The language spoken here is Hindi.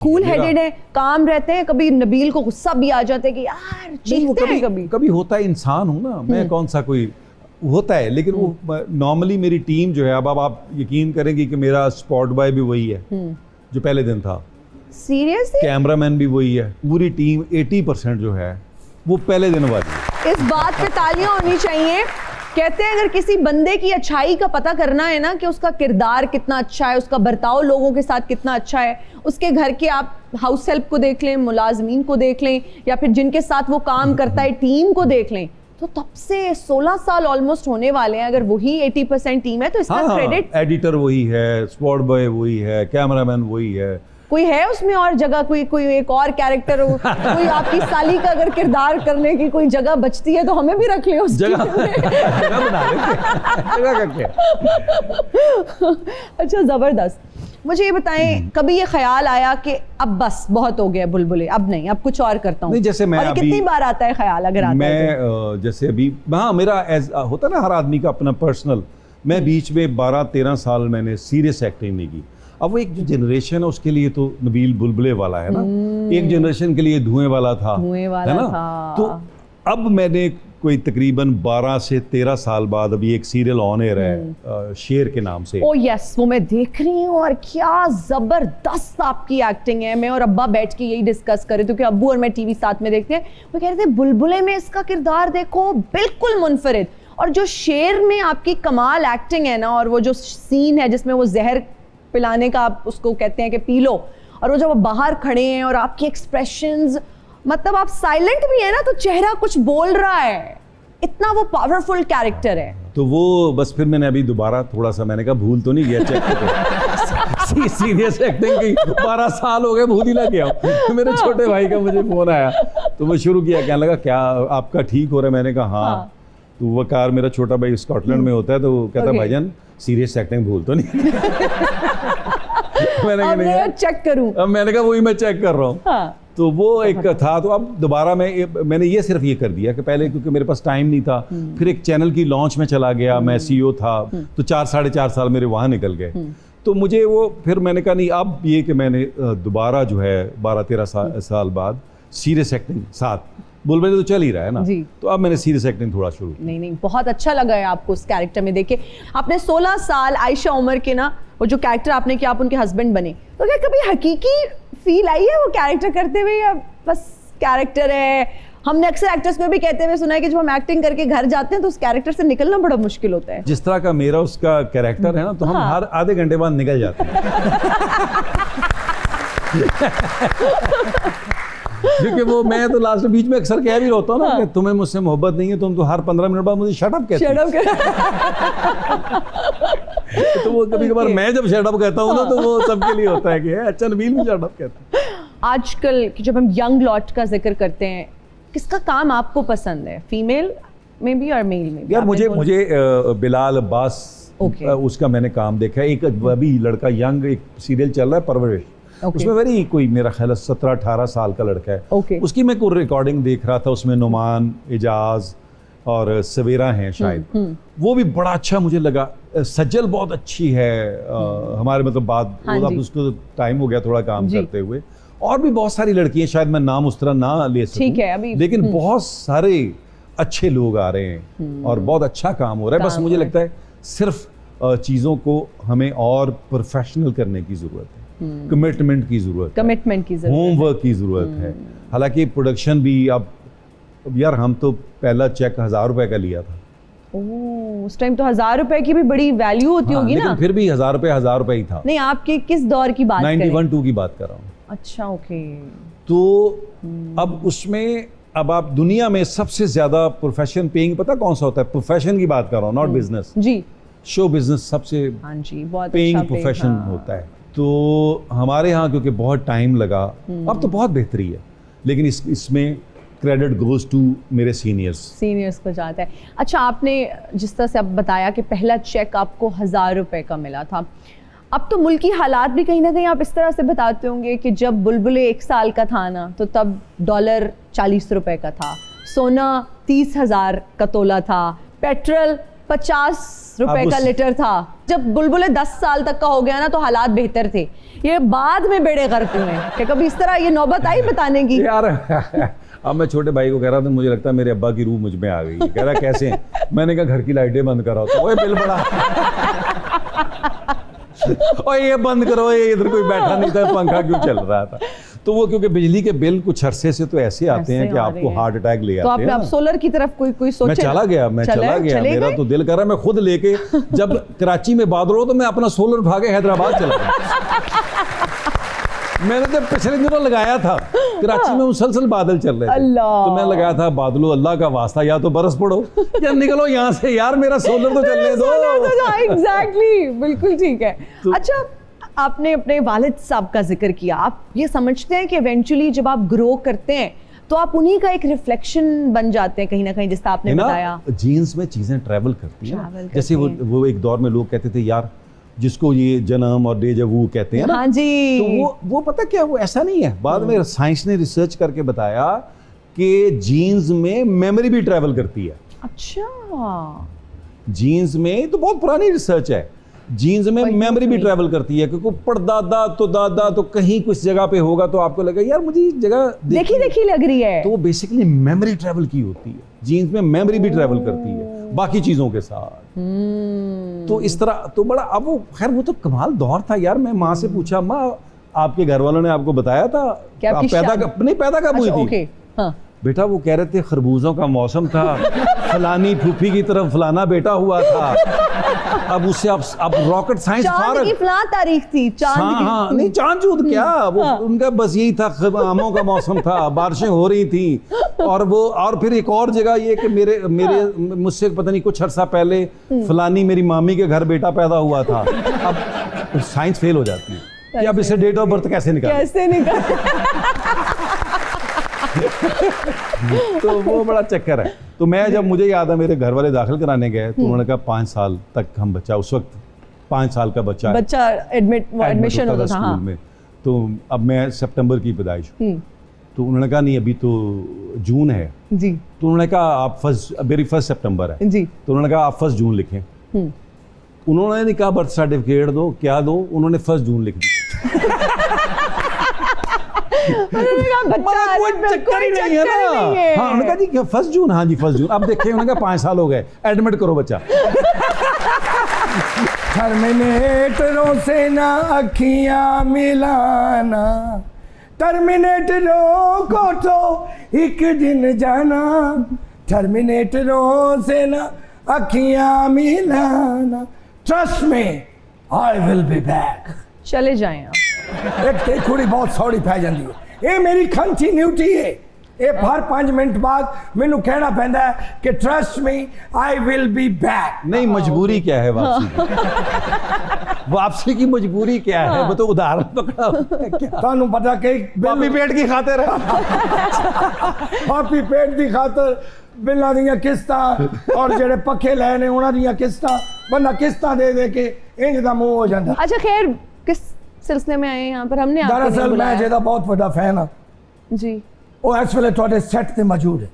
कूल हेडेड है, काम रहते हैं, कभी नबील को गुस्सा भी आ जाता है कि यार चीखते हैं कभी कभी होता है, इंसान हूँ ना मैं, कौन सा कोई होता है, लेकिन वो नॉर्मली मेरी टीम जो है, अब आप यकीन करेंगे कि मेरा स्पॉट बॉय भी वही है जो पहले दिन था, सीरियसली कैमरामैन भी वही है, पूरी टीम 80% जो है वो पहले दिन वाली है। इस बात पे तालियां होनी चाहिए। कहते हैं अगर किसी बंदे की अच्छाई का पता करना है ना कि उसका किरदार कितना अच्छा है, उसका बर्ताव लोगों के साथ कितना अच्छा है, उसके घर के आप हाउस हेल्प को देख लें, मुलाजमीन को देख लें, या फिर जिनके साथ वो काम करता है टीम को देख लें, तो तब से 16 साल ऑलमोस्ट होने वाले हैं। अगर वही 80% टीम है तो इसका क्रेडिट, एडिटर वही है, स्पॉट बॉय वही है, कैमरामैन वही है। कोई है उसमें और जगह, कोई एक और कैरेक्टर हो, कोई आपकी साली का अगर किरदार करने की कोई जगह बचती है तो हमें भी रख ले उस जगह बना जगह करके। अच्छा, जबरदस्त। मुझे ये बताएं, कभी ये ख्याल आया कि अब बस बहुत हो गया बुलबुले, अब नहीं, अब कुछ और करता हूँ? नहीं, जैसे मैं अभी, कितनी बार आता है ख्याल? अगर आता मैं है तो? जैसे अभी, हाँ, मेरा होता ना हर आदमी का अपना पर्सनल, मैं बीच में 12-13 साल मैंने सीरियस एक्टिंग नहीं की। अब वो एक जो जनरेशन है उसके लिए तो नबील बुलबुले वाला है ना, एक जनरेशन के लिए धुएं वाला था, है ना? तो अब मैंने कोई तकरीबन 12 से 13 साल बाद अभी एक सीरियल ऑन एयर है शेर के नाम से। ओ यस, वो मैं देख रही हूँ और क्या जबरदस्त आपकी एक्टिंग है। मैं और अब्बा बैठ के यही डिस्कस कर रहे थे क्योंकि अब्बू और मैं टीवी साथ में देखते हैं। वो कह रहे थे बुलबुले में इसका किरदार देखो बिल्कुल मुनफरिद, और जो शेर में आपकी कमाल एक्टिंग है ना, और वो जो सीन है जिसमें वो जहर पिलाने का आप उसको कहते हैं कि पी लो, और वो जब बाहर खड़े हैं और आपके एक्सप्रेशंस, मतलब आप साइलेंट भी है ना तो चेहरा कुछ बोल रहा है, इतना वो पावरफुल कैरेक्टर है। तो वो बस फिर मैंने अभी दोबारा थोड़ा सा, मैंने कहा भूल तो नहीं गया, चेक करो। सीरियस एक्टिंग की 12 साल हो गए, भूल ही ना गया। तो मेरे छोटे भाई का मुझे फोन आया तो मैं शुरू किया, कहने लगा क्या आपका ठीक हो रहा है? मैंने कहा हाँ। तो वकार मेरा छोटा भाई स्कॉटलैंड में होता है, तो कहता भाईजान सीरियस एक्टिंग भूल तो नहीं? मैंने कहा नहीं, चेक करूं। अब मैंने कहा वही मैं चेक कर रहा हूँ। हाँ। तो वो एक था, तो अब दोबारा मैंने ये सिर्फ ये कर दिया कि पहले क्योंकि मेरे पास टाइम नहीं था, फिर एक चैनल की लॉन्च में चला गया, मैं CEO था, तो 4-4.5 साल मेरे वहाँ निकल गए। तो मुझे वो फिर मैंने कहा नहीं, अब ये कि मैंने दोबारा जो है 12-13 साल बाद सीरियस एक्टिंग साथ बुलबुले तो चल ही रहा है ना, तो अब मैंने सीरियस एक्टिंग थोड़ा शुरू। नहीं, बहुत अच्छा लगा है आपको उस कैरेक्टर में देखे। आपने 16 साल आयशा उमर के ना वो जो कैरेक्टर आपने किया, आप उनके हस्बैंड बने, तो क्या कभी हकीकी फील आई है वो कैरेक्टर करते हुए, या बस कैरेक्टर है? हमने अक्सर एक्टर्स को भी कहते हुए सुना है कि जब हम एक्टिंग करके घर जाते हैं तो उस कैरेक्टर से निकलना बड़ा मुश्किल होता है। जिस तरह का मेरा उसका कैरेक्टर है ना, तो हम हर आधे घंटे बाद निकल जाते हैं। क्योंकि वो मैं तो लास्ट बीच में अक्सर कह भी होता हूँ ना कि तुम्हें मुझसे मोहब्बत नहीं है, तुम तो हर 15 मिनट बाद मुझे शट अप कहते हो। तो वो कभी कभार मैं जब शट अप कहता हूँ ना, तो वो सबके लिए होता है कि अच्छा नबील भी शट अप कहता है। आजकल जब हम यंग लॉट का जिक्र करते हैं, किसका काम आपको पसंद है, फीमेल में भी और मेल में भी? यार मुझे बिलाल अब्बास, उसका मैंने काम देखा है। एक अभी लड़का यंग, एक सीरियल चल रहा है परवरिश, उसमें वेरी कोई मेरा ख्याल 17-18 साल का लड़का है। उसकी मैं कोई रिकॉर्डिंग देख रहा था, उसमें नुमान, एजाज और सवेरा हैं शायद, वो भी बड़ा अच्छा मुझे लगा। सज्जल बहुत अच्छी है, हमारे मतलब बाद अब उसको टाइम हो गया थोड़ा काम करते हुए। और भी बहुत सारी लड़कियां, शायद मैं नाम उस तरह ना ले सकूं, लेकिन बहुत सारे अच्छे लोग आ रहे हैं और बहुत अच्छा काम हो रहा है। बस मुझे लगता है सिर्फ चीज़ों को हमें और प्रोफेशनल करने की ज़रूरत है, कमिटमेंट की ज़रूरत है, होमवर्क की ज़रूरत है। हालांकि प्रोडक्शन भी, अब यार हम तो पहला चेक 1000 रुपए का लिया था। उस टाइम तो 1000 रुपए की भी बड़ी वैल्यू होती होगी ना? लेकिन फिर भी 1000 रुपए ही था। नहीं, आपके किस दौर की बात कर रहे हैं? 91-2 की बात कर रहा हूँ। अच्छा, ओके। तो अब उसमें, अब आप दुनिया में सबसे ज्यादा प्रोफेशन पेइंग पता कौन सा होता है? प्रोफेशन की बात कर रहा हूँ, नॉट बिजनेस जी। शो बिजनेस सबसे पेइंग प्रोफेशन होता है। तो हमारे यहाँ क्योंकि बहुत टाइम लगा, अब तो बहुत बेहतरी है, लेकिन इसमें क्रेडिट गोज टू मेरे सीनियर्स को जाता है। अच्छा, आपने जिस तरह से अब बताया कि पहला चेक आपको 1000 रुपए का मिला था, अब तो मुल्क की हालात भी कहीं ना कहीं आप इस तरह से बताते होंगे कि जब बुलबुले 1 साल का था ना, तो तब डॉलर 40 रुपए का था, सोना 30,000 का तोला था, पेट्रोल 50 रुपए का लीटर था। जब बुलबुले 10 साल तक का हो गया ना, तो हालात बेहतर थे। ये बाद में बेड़े गर्क हुए कि कभी इस तरह ये नौबत आई बताने की? यार अब मैं छोटे भाई को कह रहा था मुझे लगता है मेरे अब्बा की रूह मुझ में आ गई। कह रहा कैसे? मैंने कहा घर की लाइटें बंद कराओ। तो ओए बिल बड़ा और ये बंद करो, ये इधर कोई बैठा नहीं था, पंखा क्यों चल रहा था? तो वो क्योंकि बिजली के बिल कुछ अरसे से तो ऐसे आते हैं कि आपको हार्ट अटैक ले आते हैं। तो आप सोलर की तरफ कोई सोचे? मैं चला गया मेरा तो दिल कर रहा है मैं खुद लेके जब कराची में बादल हो तो मैं अपना सोलर उठा के हैदराबाद चला गया। मैंने तो पिछले दिनों लगाया था, कराची में मुसलसल बादल चल रहे थे, तो मैं लगाया था बादलों अल्लाह का वास्ता या तो बरस पड़ो या निकलो यहाँ से यार, मेरा सोलर तो चलने दो। एग्जैक्टली, बिल्कुल ठीक है। अच्छा, आपने अपने वालिद साहब का जिक्र किया, आप ये समझते हैं कि इवेंचुअली जब आप ग्रो करते हैं तो आप उन्हीं का एक रिफ्लेक्शन बन जाते हैं कहीं ना कहीं, जिस तरह आपने बताया जीन्स में चीजें ट्रैवल करती हैं। जैसे वो एक दौर में लोग कहते थे यार जिसको ये जन्म और डेजा वू कहते हैं ना, हाँ जी, तो वो पता क्या, वो ऐसा नहीं है। बाद में साइंस ने रिसर्च करके बताया कि जीन्स में मेमोरी भी ट्रैवल करती है। अच्छा, जीन्स में तो बहुत पुरानी रिसर्च है, जीन्स में मेमोरी भी ट्रैवल करती है, क्योंकि पड़दादा तो दादा तो कहीं कुछ जगह पे होगा तो आपको लगेगा यार मुझे ये जगह देखी लग रही है, तो वो बेसिकली मेमोरी ट्रैवल की होती है। जीन्स में मेमोरी भी ट्रैवल करती है बाकी चीजों के साथ। तो इस तरह तो बड़ा, अब वो खैर वो तो कमाल दौर था यार। मैं माँ से पूछा, माँ आपके घर वालों ने आपको बताया था आप पैदा कब हुई थी? हाँ। बेटा वो कह रहे थे खरबूजों का मौसम था, फलानी फूफी की तरफ फलाना बेटा हुआ था। अब उससे अब रॉकेट साइंस चांद की फलां तारीख थी, चांद की। हाँ, नहीं चांद चूद क्या, वो उनका बस यही था, आमों का मौसम था, बारिशें हो रही थी। और फिर एक और जगह ये कि मेरे मुझसे पता नहीं कुछ अर्सा पहले फलानी मेरी मामी के घर बेटा पैदा हुआ था। अब साइंस फेल हो जाती है कि अब इसे डेट ऑफ बर्थ कैसे निकाल तो वो बड़ा चक्कर है। तो मैं जब मुझे याद है मेरे घर वाले दाखिल कराने गए तो उन्होंने कहा 5 साल तक हम बच्चा, उस वक्त 5 साल का बच्चा एडमिशन होता था स्कूल में। तो अब मैं सितंबर की पैदाइश, तो उन्होंने कहा नहीं अभी तो जून है जी। तो उन्होंने कहा आप मेरी 1 सितंबर है जी, तो उन्होंने कहा आप 1 जून लिखें। उन्होंने नहीं कहा बर्थ सर्टिफिकेट दो, क्या दो, उन्होंने 1 जून लिख दी। चक्कर ही नहीं है ना। हाँ, उन्होंने कहा जी 1 जून, हाँ जी 1 जून। अब देखिए उन्होंने कहा 5 साल हो गए, एडमिट करो बच्चा। टर्मिनेटरों से ना अखियां मिलाना, टर्मिनेटरों को तो एक दिन जाना, टर्मिनेटरों से ना अखियां मिलाना, ट्रस्ट में आई विल बी बैक। चले जाएं आप। एक कुड़ी बहुत सौड़ी पै जाती है, ये मेरी कंटिन्यूटी है। ये हर 5 मिनट बाद मैनू कहना पैंदा है कि trust me I will be back. नहीं, मजबूरी क्या है वापसी की? वापसी की मजबूरी क्या है? वो तो उदाहरण पकड़ा। तानू पता कि पापी पेट की खातिर पापी पेट की खातिर बिल्लां दियां किस्तां और जेड़े पक्के लैने उन्हां दियां किस्तां, बंदा किस्तां दे के इंज दा मुंह हो जांदा। अच्छा खैर, किस सिलसिले में आए यहाँ पर? हमने दरअसल मैं जेदा बहुत बड़ा फैन हाँ जी, वो इस वेले तुहाडे सेट ते मौजूद है।